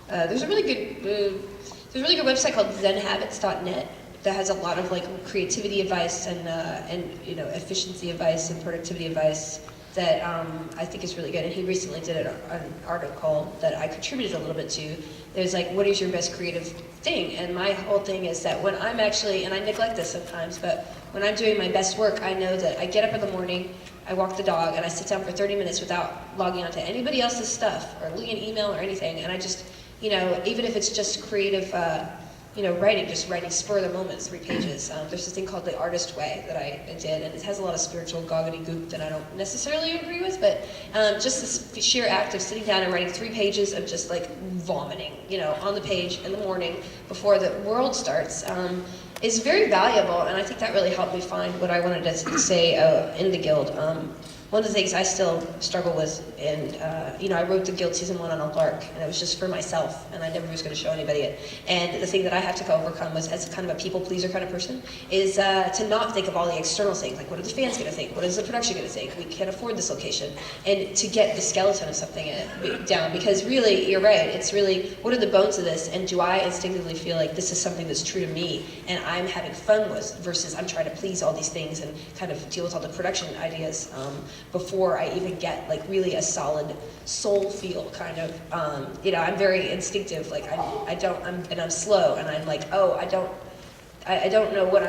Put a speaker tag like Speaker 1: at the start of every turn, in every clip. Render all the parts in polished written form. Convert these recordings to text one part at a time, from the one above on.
Speaker 1: There's a really good website called ZenHabits.net that has a lot of like creativity advice and efficiency advice and productivity advice that I think is really good. And he recently did an article that I contributed a little bit to. There's like, what is your best creative thing? And my whole thing is that when I'm actually, and I neglect this sometimes, but when I'm doing my best work, I know that I get up in the morning, I walk the dog, and I sit down for 30 minutes without logging onto anybody else's stuff or looking at email or anything. And I just, even if it's just creative, writing, just writing spur of the moment, 3 pages. There's this thing called The Artist Way that I did, and it has a lot of spiritual goggity goop that I don't necessarily agree with, but just this sheer act of sitting down and writing 3 pages of just like vomiting, on the page in the morning before the world starts, is very valuable, and I think that really helped me find what I wanted to say in the Guild. One of the things I still struggle with, and I wrote the Guild season 1 on a lark, and it was just for myself, and I never was going to show anybody it. And the thing that I have to overcome was, as kind of a people pleaser kind of person, is to not think of all the external things, like what are the fans going to think, what is the production going to think, we can't afford this location, and to get the skeleton of something down, because really, you're right, it's really, what are the bones of this, and do I instinctively feel like this is something that's true to me, and I'm having fun with, versus I'm trying to please all these things and kind of deal with all the production ideas, before I even get like really a solid soul feel kind of, I'm very instinctive, like I'm slow, and I'm like, I don't know what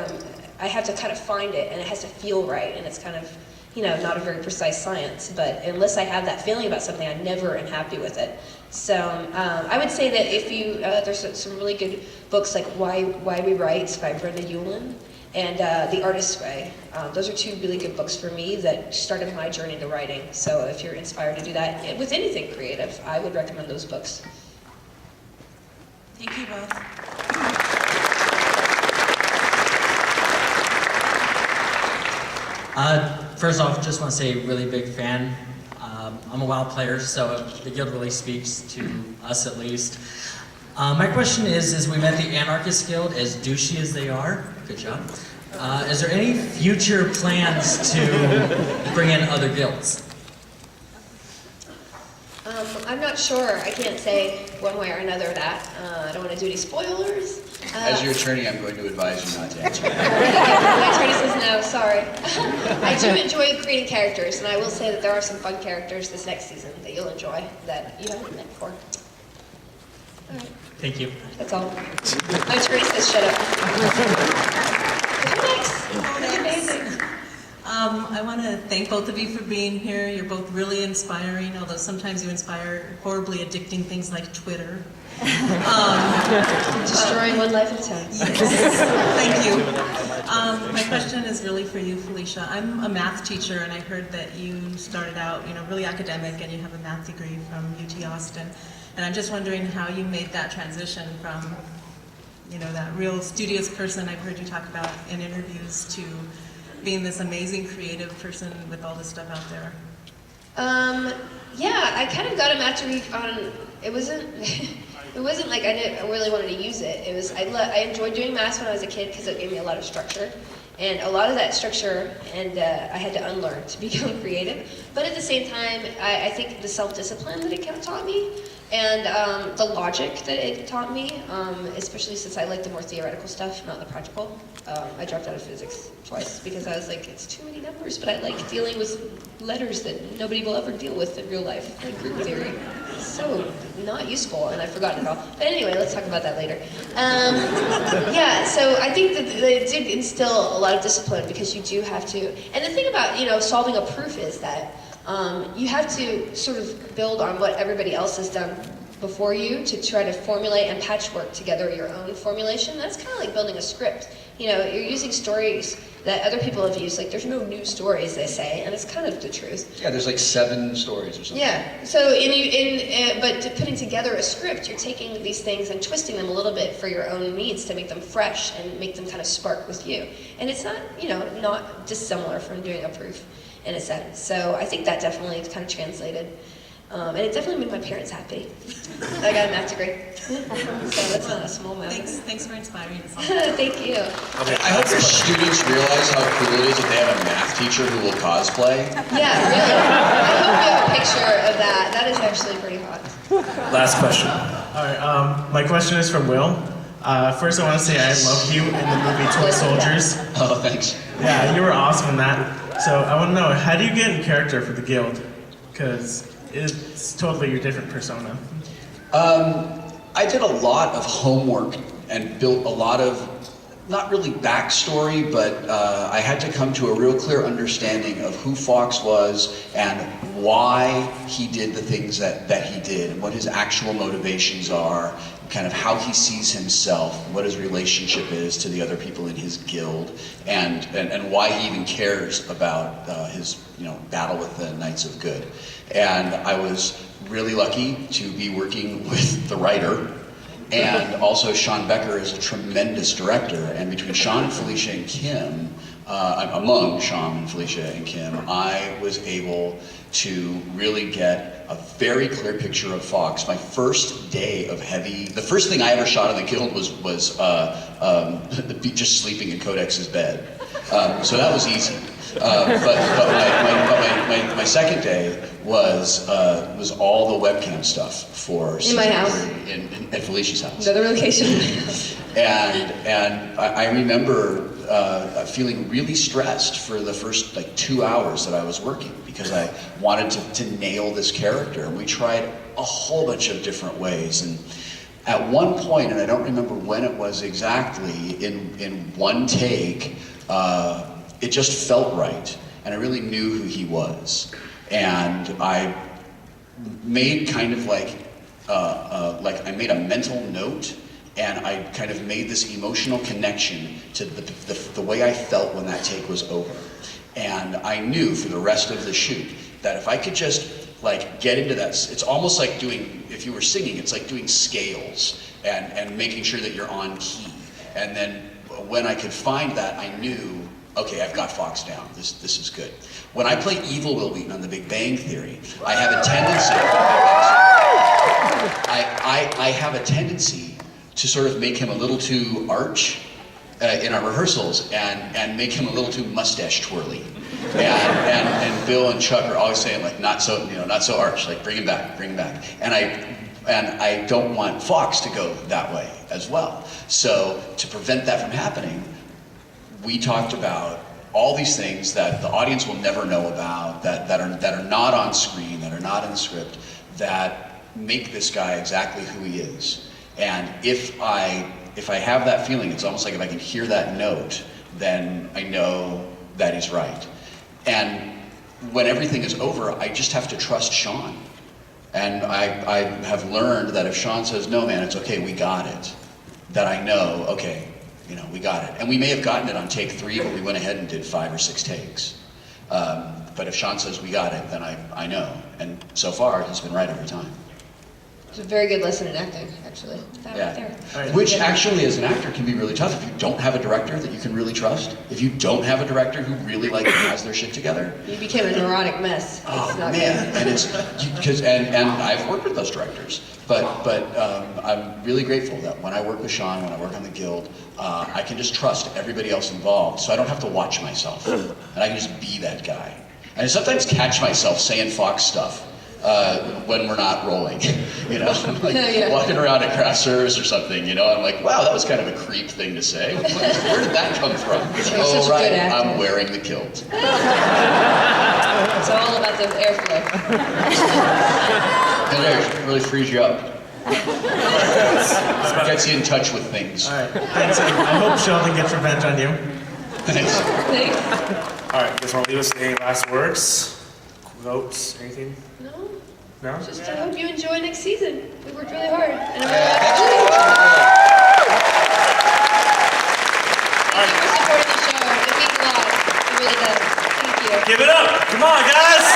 Speaker 1: I have to kind of find it, and it has to feel right, and it's kind of, not a very precise science, but unless I have that feeling about something, I never am happy with it. So I would say that if you, there's some really good books like Why We Write by Brenda Ullin, and The Artist's Way. Those are 2 really good books for me that started my journey to writing. So if you're inspired to do that with anything creative, I would recommend those books.
Speaker 2: Thank you both.
Speaker 3: First off, just want to say, really big fan. I'm a WoW player, so the Guild really speaks to us at least. My question is we met the Anarchist Guild, as douchey as they are. Good job. Is there any future plans to bring in other guilds?
Speaker 1: I'm not sure. I can't say one way or another that. I don't want to do any spoilers.
Speaker 4: As your attorney, I'm going to advise you not to answer.
Speaker 1: My attorney says no, sorry. I do enjoy creating characters, and I will say that there are some fun characters this next season that you'll enjoy that you haven't met before. All right.
Speaker 3: Thank you.
Speaker 1: That's all. My attorney says shut up. Next. Amazing.
Speaker 2: I want to thank both of you for being here. You're both really inspiring, although sometimes you inspire horribly addicting things like Twitter.
Speaker 1: Destroying one life at a time.
Speaker 2: Yes. Thank you. My question is really for you, Felicia. I'm a math teacher, and I heard that you started out, really academic, and you have a math degree from UT Austin. And I'm just wondering how you made that transition from, that real studious person I've heard you talk about in interviews to being this amazing creative person with all this stuff out there.
Speaker 1: Yeah, I kind of got a math degree on, it wasn't like I really wanted to use it. It was, I enjoyed doing math when I was a kid because it gave me a lot of structure. And a lot of that structure, and I had to unlearn to become creative. But at the same time, I think the self-discipline that it kind of taught me, and the logic that it taught me, especially since I like the more theoretical stuff, not the practical. I dropped out of physics twice because I was like, it's too many numbers, but I like dealing with letters that nobody will ever deal with in real life, like group theory. It's so not useful, and I've forgotten it all. But anyway, let's talk about that later. Yeah, so I think that it did instill a lot of discipline because you do have to, and the thing about, solving a proof is that you have to sort of build on what everybody else has done before you to try to formulate and patchwork together your own formulation. That's kind of like building a script. You're using stories that other people have used. Like, there's no new stories, they say, and it's kind of the truth.
Speaker 4: Yeah, there's like 7 stories or something.
Speaker 1: Yeah, so but putting together a script, you're taking these things and twisting them a little bit for your own needs to make them fresh and make them kind of spark with you. And it's not, not dissimilar from doing a proof in a sense. So I think that definitely kind of translated. And it definitely made my parents happy. I got a math degree. So that's not a small matter.
Speaker 2: Thanks for inspiring us.
Speaker 1: Thank you.
Speaker 5: Okay,
Speaker 4: I hope your students realize how cool it is that they have a math teacher who will cosplay.
Speaker 1: Yeah, really. I hope you have a picture of that. That is actually pretty hot.
Speaker 5: last question.
Speaker 6: All right, my question is from Will. First, I want to say I love you in the movie Toy Soldiers.
Speaker 4: Oh, thanks.
Speaker 6: Yeah, you were awesome in that. So I want to know, how do you get in character for the Guild? Because it's totally your different persona.
Speaker 4: I did a lot of homework and built a lot of, not really backstory, but I had to come to a real clear understanding of who Fox was and why he did the things that he did and what his actual motivations are, kind of how he sees himself, what his relationship is to the other people in his guild, and why he even cares about his battle with the Knights of Good. And I was really lucky to be working with the writer, and also Sean Becker is a tremendous director. And between Sean, Felicia, and Kim, among Sean and Felicia and Kim, I was able to really get a very clear picture of Fox. My first day of the first thing I ever shot in the Guild was just sleeping in Codex's bed. So that was easy. But my second day was all the webcam stuff for
Speaker 1: In my house.
Speaker 4: at Felicia's house.
Speaker 1: Another location.
Speaker 4: And I remember feeling really stressed for the first 2 hours that I was working because I wanted to nail this character. And we tried a whole bunch of different ways. And at one point, and I don't remember when it was exactly, in one take, it just felt right. And I really knew who he was. And I made kind of I made a mental note, and I kind of made this emotional connection to the way I felt when that take was over. And I knew for the rest of the shoot that if I could just get into that, it's almost like doing, if you were singing, it's like doing scales and making sure that you're on key. And then when I could find that, I knew, okay, I've got Fox down. This is good. When I play Evil Will Wheaton on The Big Bang Theory, I have a tendency to sort of make him a little too arch in our rehearsals and make him a little too mustache twirly. And Bill and Chuck are always saying not so arch, bring him back. And I don't want Fox to go that way as well. So to prevent that from happening, we talked about all these things that the audience will never know about, that are not on screen, that are not in the script, that make this guy exactly who he is. And if I have that feeling, it's almost like if I can hear that note, then I know that he's right. And when everything is over, I just have to trust Sean. And I have learned that if Sean says, no man, it's okay, we got it, that I know, okay, we got it. And we may have gotten it on take 3, but we went ahead and did 5 or 6 takes. But if Sean says we got it, then I know. And so far, he's been right every time.
Speaker 1: It's a very good lesson in acting, actually. That
Speaker 4: Yeah.
Speaker 1: right there.
Speaker 4: Which actually, as an actor, can be really tough if you don't have a director that you can really trust. If you don't have a director who really has their shit together.
Speaker 1: You became a neurotic mess.
Speaker 4: Oh
Speaker 1: It's not
Speaker 4: man,
Speaker 1: good.
Speaker 4: and and I've worked with those directors, but I'm really grateful that when I work with Sean, when I work on the Guild, I can just trust everybody else involved, so I don't have to watch myself, and I can just be that guy. And I sometimes catch myself saying Fox stuff when we're not rolling,
Speaker 1: Yeah.
Speaker 4: walking around at craft service or something, I'm like, wow, that was kind of a creep thing to say. Where did that come from?
Speaker 1: You're
Speaker 4: Oh
Speaker 1: such a
Speaker 4: right,
Speaker 1: good actor.
Speaker 4: I'm wearing the kilt.
Speaker 1: It's all about the airflow.
Speaker 4: It really frees you up. Gets you in touch with things.
Speaker 6: All right, thanks. I hope Sheldon gets revenge on you.
Speaker 4: Thanks.
Speaker 1: Thanks.
Speaker 5: All right, you guys want to leave us with any last words? Quotes? Anything?
Speaker 1: No,
Speaker 5: No?
Speaker 1: just I hope you enjoy next season. We worked really hard. And I'm
Speaker 4: Thanks
Speaker 1: really
Speaker 4: for watching.
Speaker 1: Thank you for supporting the show. It means a lot. It really does. Thank you.
Speaker 5: Give it up! Come on, guys!